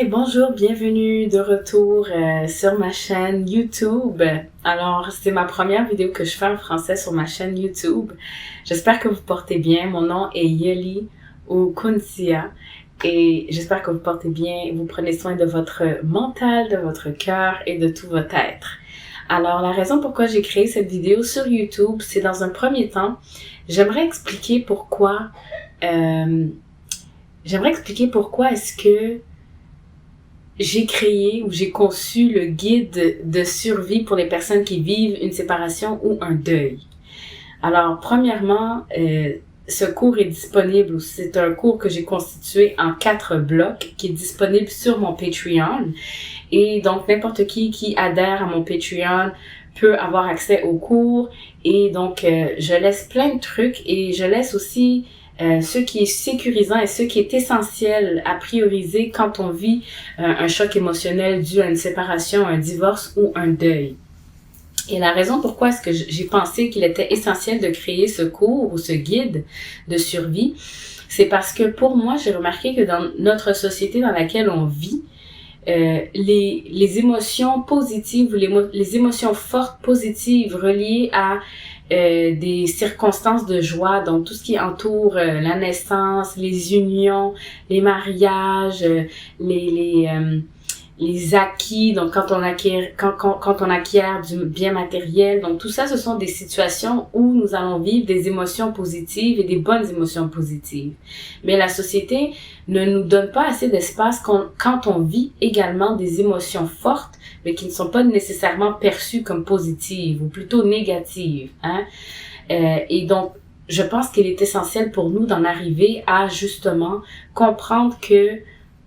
Bonjour, bienvenue de retour sur ma chaîne YouTube. Alors, c'est ma première vidéo que je fais en français sur ma chaîne YouTube. J'espère que vous portez bien. Mon nom est Yeli ou Kunsia et j'espère que vous portez bien. Vous prenez soin de votre mental, de votre cœur et de tout votre être. Alors, la raison pourquoi j'ai créé cette vidéo sur YouTube, c'est dans un premier temps, j'aimerais expliquer pourquoi est-ce que j'ai créé ou j'ai conçu le guide de survie pour les personnes qui vivent une séparation ou un deuil. Alors, premièrement, ce cours est disponible, ou c'est un cours que j'ai constitué en 4 blocs qui est disponible sur mon Patreon. Et donc, n'importe qui adhère à mon Patreon peut avoir accès au cours. Et donc, je laisse plein de trucs et je laisse aussi ce qui est sécurisant et ce qui est essentiel à prioriser quand on vit un choc émotionnel dû à une séparation, un divorce ou un deuil. Et la raison pourquoi est-ce que j'ai pensé qu'il était essentiel de créer ce cours ou ce guide de survie, c'est parce que pour moi, j'ai remarqué que dans notre société dans laquelle on vit, les émotions positives ou les émotions fortes positives reliées à des circonstances de joie, donc tout ce qui entoure la naissance, les unions, les mariages, les acquis, donc quand on acquiert du bien matériel, donc tout ça, ce sont des situations où nous allons vivre des émotions positives et des bonnes émotions positives. Mais la société ne nous donne pas assez d'espace quand on vit également des émotions fortes, mais qui ne sont pas nécessairement perçues comme positives ou plutôt négatives, hein. Et donc, je pense qu'il est essentiel pour nous d'en arriver à justement comprendre que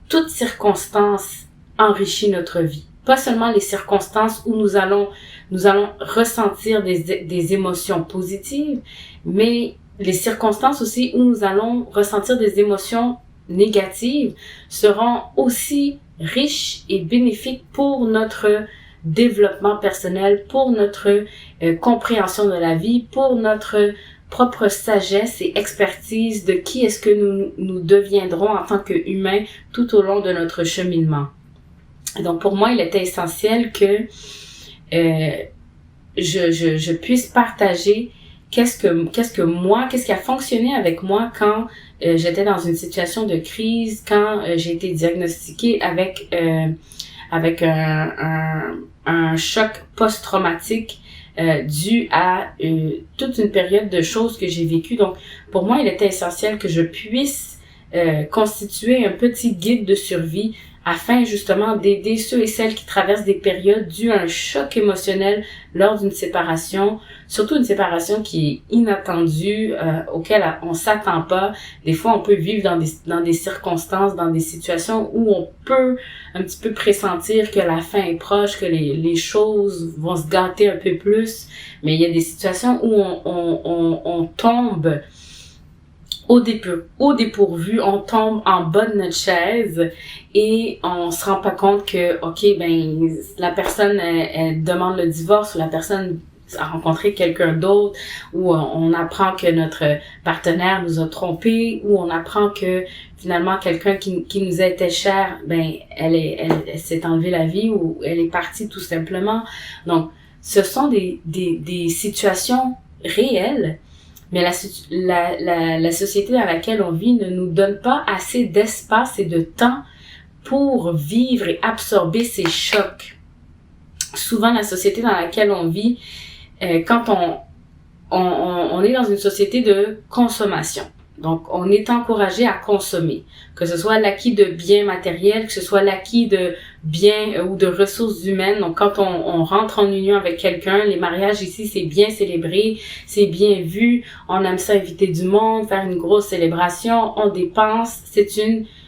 toute circonstance enrichit notre vie. Pas seulement les circonstances où nous allons ressentir des émotions positives, mais les circonstances aussi où nous allons ressentir des émotions négatives seront aussi riches et bénéfiques pour notre développement personnel, pour notre compréhension de la vie, pour notre propre sagesse et expertise de qui est-ce que nous deviendrons en tant qu'humains tout au long de notre cheminement. Donc pour moi, il était essentiel que je puisse partager qu'est-ce qui a fonctionné avec moi quand j'étais dans une situation de crise, quand j'ai été diagnostiquée avec un choc post-traumatique dû à toute une période de choses que j'ai vécues. Donc pour moi, il était essentiel que je puisse constituer un petit guide de survie afin justement d'aider ceux et celles qui traversent des périodes dues à un choc émotionnel lors d'une séparation, surtout une séparation qui est inattendue, auquel on s'attend pas. Des fois, on peut vivre dans des circonstances, dans des situations où on peut un petit peu pressentir que la fin est proche, que les choses vont se gâter un peu plus, mais il y a des situations où on tombe au dépourvu, on tombe en bas de notre chaise et on se rend pas compte que, la personne, elle demande le divorce ou la personne a rencontré quelqu'un d'autre, ou on apprend que notre partenaire nous a trompés, ou on apprend que finalement quelqu'un qui nous était cher, elle s'est enlevée la vie ou elle est partie tout simplement. Donc, ce sont des situations réelles. Mais la société dans laquelle on vit ne nous donne pas assez d'espace et de temps pour vivre et absorber ces chocs. Souvent, la société dans laquelle on vit, quand on est dans une société de consommation. Donc, on est encouragé à consommer, que ce soit l'acquis de biens matériels, que ce soit l'acquis de biens ou de ressources humaines. Donc, quand on rentre en union avec quelqu'un, les mariages ici, c'est bien célébré, c'est bien vu. On aime ça inviter du monde, faire une grosse célébration, on dépense.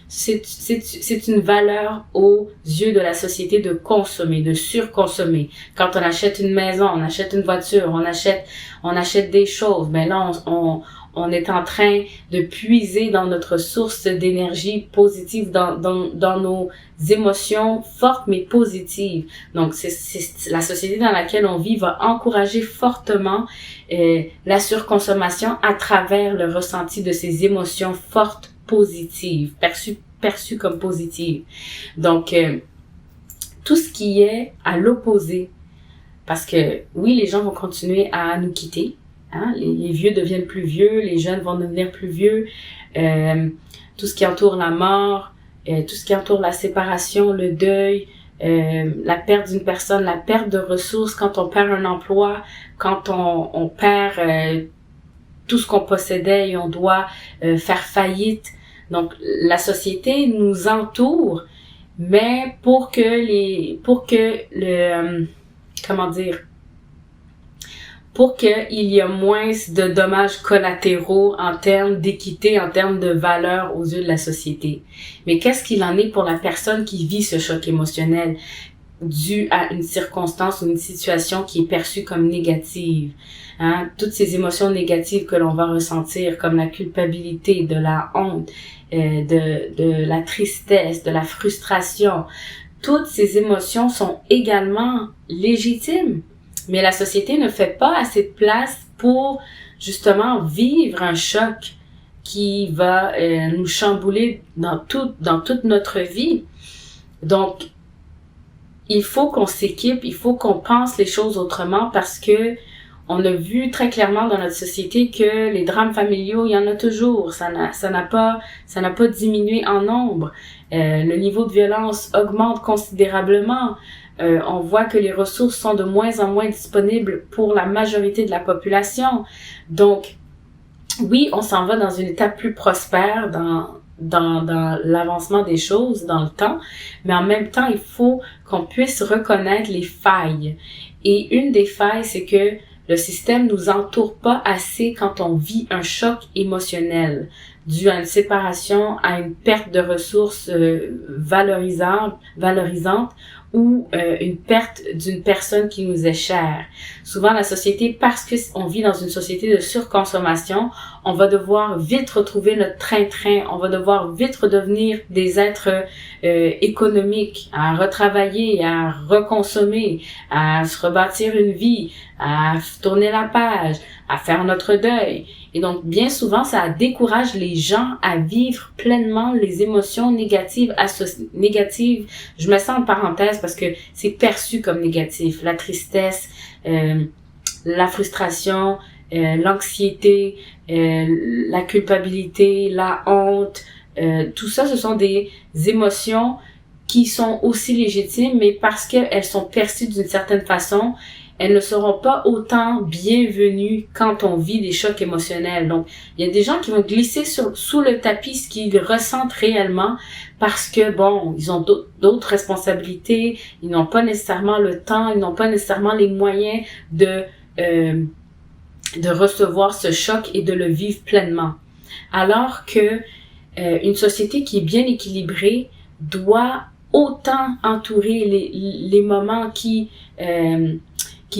C'est une valeur aux yeux de la société de consommer, de surconsommer. Quand on achète une maison, on achète une voiture, on achète des choses, ben là, on est en train de puiser dans notre source d'énergie positive, dans nos émotions fortes mais positives. Donc, c'est la société dans laquelle on vit va encourager fortement la surconsommation à travers le ressenti de ces émotions fortes positives, perçues perçues comme positives. Donc, tout ce qui est à l'opposé, parce que oui, les gens vont continuer à nous quitter, hein? Les vieux deviennent plus vieux, les jeunes vont devenir plus vieux, tout ce qui entoure la mort, tout ce qui entoure la séparation, le deuil, la perte d'une personne, la perte de ressources quand on perd un emploi, quand on perd tout ce qu'on possédait et on doit faire faillite. Donc la société nous entoure, mais pour que il y a moins de dommages collatéraux en termes d'équité, en termes de valeur aux yeux de la société. Mais qu'est-ce qu'il en est pour la personne qui vit ce choc émotionnel dû à une circonstance ou une situation qui est perçue comme négative? Hein? Toutes ces émotions négatives que l'on va ressentir, comme la culpabilité, de la honte, de la tristesse, de la frustration, toutes ces émotions sont également légitimes. Mais la société ne fait pas assez de place pour justement vivre un choc qui va nous chambouler dans toute notre vie. Donc, il faut qu'on s'équipe, il faut qu'on pense les choses autrement parce que on a vu très clairement dans notre société que les drames familiaux, il y en a toujours. Ça n'a pas diminué en nombre. Le niveau de violence augmente considérablement. On voit que les ressources sont de moins en moins disponibles pour la majorité de la population. Donc, oui, on s'en va dans une étape plus prospère dans l'avancement des choses, dans le temps, mais en même temps, il faut qu'on puisse reconnaître les failles. Et une des failles, c'est que le système nous entoure pas assez quand on vit un choc émotionnel dû à une séparation, à une perte de ressources valorisantes ou une perte d'une personne qui nous est chère. Souvent, la société, parce que on vit dans une société de surconsommation, on va devoir vite retrouver notre train-train, on va devoir vite redevenir des êtres économiques, à retravailler, à reconsommer, à se rebâtir une vie, à tourner la page, à faire notre deuil. Et donc, bien souvent, ça décourage les gens à vivre pleinement les émotions négatives. Je me sens en parenthèse parce que c'est perçu comme négatif. La tristesse, la frustration, l'anxiété, la culpabilité, la honte, tout ça, ce sont des émotions qui sont aussi légitimes, mais parce qu'elles sont perçues d'une certaine façon, elles ne seront pas autant bienvenues quand on vit des chocs émotionnels. Donc, il y a des gens qui vont glisser sous le tapis ce qu'ils ressentent réellement parce que, bon, ils ont d'autres responsabilités, ils n'ont pas nécessairement le temps, ils n'ont pas nécessairement les moyens de recevoir ce choc et de le vivre pleinement. Alors que une société qui est bien équilibrée doit autant entourer les moments qui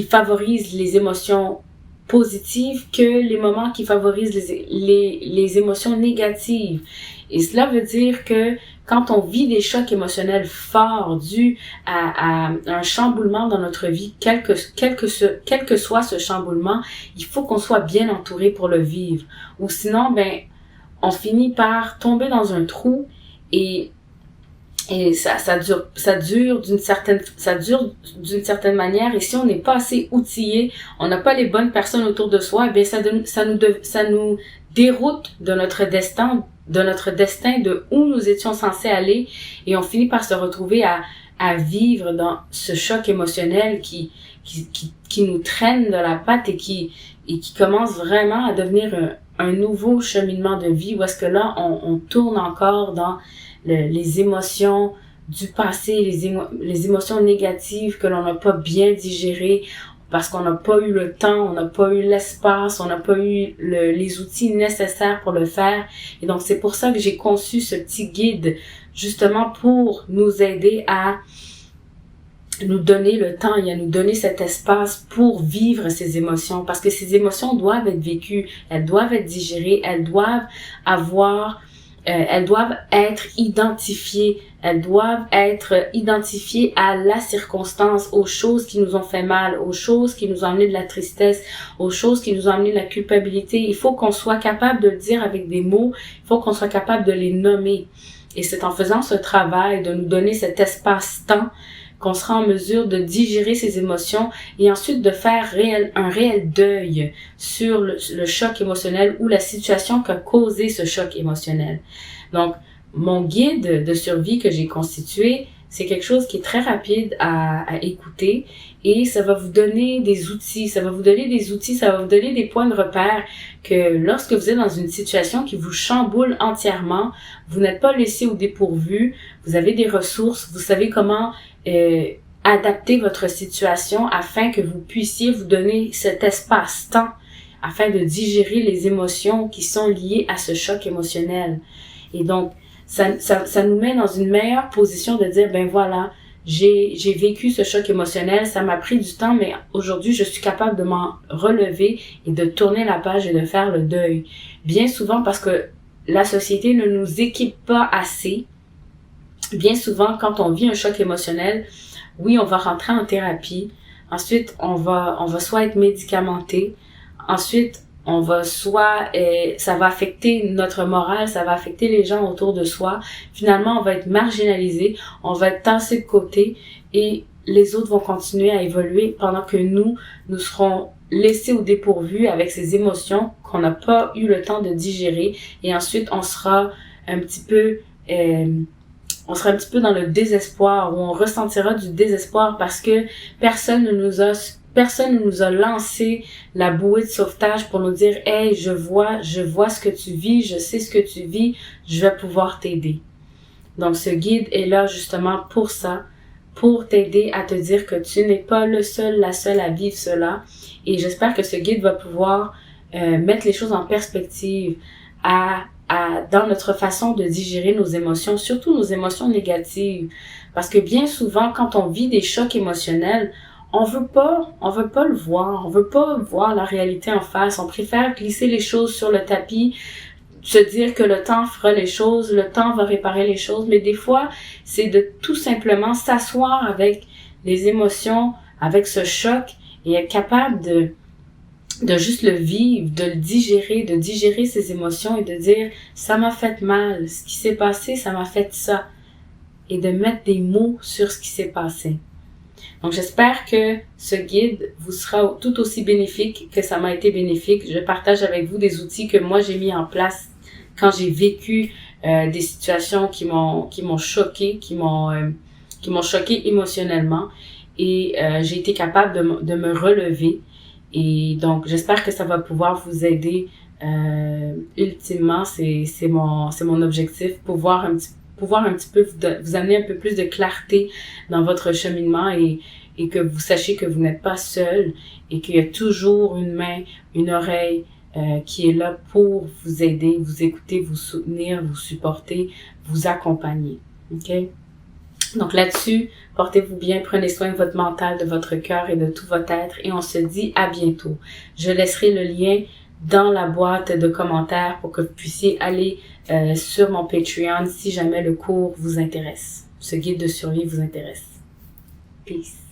favorisent les émotions positives que les moments qui favorisent les émotions négatives. Et cela veut dire que quand on vit des chocs émotionnels forts dus à un chamboulement dans notre vie, quel que soit ce chamboulement, il faut qu'on soit bien entouré pour le vivre. Ou sinon, on finit par tomber dans un trou et ça dure d'une certaine manière, et si on n'est pas assez outillé, on n'a pas les bonnes personnes autour de soi, ça nous déroute de notre destin, de où nous étions censés aller, et on finit par se retrouver à vivre dans ce choc émotionnel qui nous traîne de la patte et qui commence vraiment à devenir un nouveau cheminement de vie, où est-ce que là, on tourne encore dans les émotions du passé, les émotions négatives que l'on n'a pas bien digérées parce qu'on n'a pas eu le temps, on n'a pas eu l'espace, on n'a pas eu les outils nécessaires pour le faire. Et donc, c'est pour ça que j'ai conçu ce petit guide, justement pour nous aider à nous donner le temps et à nous donner cet espace pour vivre ces émotions, parce que ces émotions doivent être vécues, elles doivent être digérées, elles doivent être identifiées. Elles doivent être identifiées à la circonstance, aux choses qui nous ont fait mal, aux choses qui nous ont amené de la tristesse, aux choses qui nous ont amené de la culpabilité. Il faut qu'on soit capable de le dire avec des mots. Il faut qu'on soit capable de les nommer. Et c'est en faisant ce travail de nous donner cet espace-temps qu'on sera en mesure de digérer ces émotions et ensuite de faire un réel deuil sur le choc émotionnel ou la situation qui a causé ce choc émotionnel. Donc, mon guide de survie que j'ai constitué, c'est quelque chose qui est très rapide à écouter et ça va vous donner des outils, ça va vous donner des points de repère que lorsque vous êtes dans une situation qui vous chamboule entièrement, vous n'êtes pas laissé au dépourvu, vous avez des ressources, vous savez comment adapter votre situation afin que vous puissiez vous donner cet espace-temps afin de digérer les émotions qui sont liées à ce choc émotionnel. Et donc, ça nous met dans une meilleure position de dire, ben voilà, j'ai vécu ce choc émotionnel, ça m'a pris du temps, mais aujourd'hui, je suis capable de m'en relever et de tourner la page et de faire le deuil. Bien souvent, parce que la société ne nous équipe pas assez. Bien souvent, quand on vit un choc émotionnel, oui, on va rentrer en thérapie. Ensuite, on va soit être médicamenté. Ensuite, on va ça va affecter notre morale, ça va affecter les gens autour de soi. Finalement, on va être marginalisé, on va être tassé de côté et les autres vont continuer à évoluer pendant que nous serons laissés au dépourvu avec ces émotions qu'on n'a pas eu le temps de digérer et ensuite on sera un petit peu dans le désespoir, où on ressentira du désespoir parce que personne ne nous a lancé la bouée de sauvetage pour nous dire « Hey, je vois ce que tu vis, je sais ce que tu vis, je vais pouvoir t'aider. » Donc, ce guide est là justement pour ça, pour t'aider à te dire que tu n'es pas la seule à vivre cela. Et j'espère que ce guide va pouvoir mettre les choses en perspective dans notre façon de digérer nos émotions, surtout nos émotions négatives. Parce que bien souvent, quand on vit des chocs émotionnels, on veut pas le voir, on veut pas voir la réalité en face, on préfère glisser les choses sur le tapis, se dire que le temps fera les choses, le temps va réparer les choses, mais des fois, c'est de tout simplement s'asseoir avec les émotions, avec ce choc et être capable de juste le vivre, de le digérer, de digérer ses émotions et de dire « ça m'a fait mal, ce qui s'est passé, ça m'a fait ça » et de mettre des mots sur ce qui s'est passé. Donc, j'espère que ce guide vous sera tout aussi bénéfique que ça m'a été bénéfique. Je partage avec vous des outils que moi, j'ai mis en place quand j'ai vécu des situations qui m'ont choqué, qui m'ont choqué émotionnellement. Et j'ai été capable de me relever. Et donc, j'espère que ça va pouvoir vous aider. Ultimement, c'est mon objectif, pouvoir un petit peu vous amener un peu plus de clarté dans votre cheminement et que vous sachiez que vous n'êtes pas seul et qu'il y a toujours une main, une oreille qui est là pour vous aider, vous écouter, vous soutenir, vous supporter, vous accompagner. OK? Donc là-dessus, portez-vous bien, prenez soin de votre mental, de votre cœur et de tout votre être et on se dit à bientôt. Je laisserai le lien dans la boîte de commentaires pour que vous puissiez aller sur mon Patreon si jamais le cours vous intéresse. Ce guide de survie vous intéresse. Peace.